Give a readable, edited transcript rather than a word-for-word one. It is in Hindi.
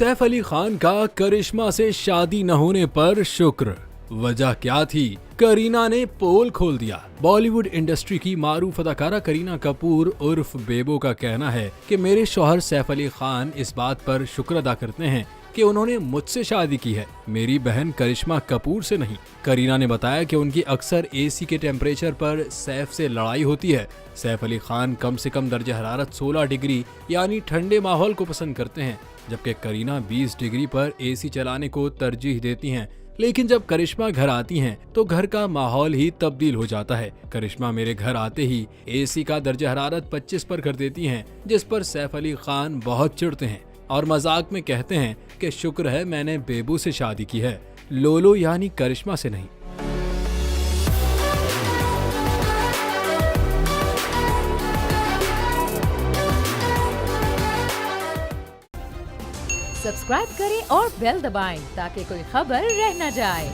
सैफ अली खान का करिश्मा से शादी न होने पर शुक्र। वजह क्या थी? करीना ने पोल खोल दिया। बॉलीवुड इंडस्ट्री की मारूफ अदाकारा करीना कपूर उर्फ बेबो का कहना है कि मेरे शौहर सैफ अली खान इस बात पर शुक्र अदा करते हैं कि उन्होंने मुझसे शादी की है, मेरी बहन करिश्मा कपूर से नहीं। करीना ने बताया कि उनकी अक्सर एसी के टेम्परेचर पर सैफ से लड़ाई होती है। सैफ अली खान कम से कम दर्जा हरारत 16 डिग्री यानी ठंडे माहौल को पसंद करते हैं, जबकि करीना 20 डिग्री पर एसी चलाने को तरजीह देती हैं। लेकिन जब करिश्मा घर आती हैं तो घर का माहौल ही तब्दील हो जाता है। करिश्मा मेरे घर आते ही एसी का दर्जा हरारत 25 पर कर देती हैं, जिस पर सैफ अली खान बहुत चिढ़ते हैं और मजाक में कहते हैं कि शुक्र है मैंने बेबू से शादी की है, लोलो यानी करिश्मा से नहीं। सब्सक्राइब करें और बेल दबाएं ताकि कोई खबर रह न जाए।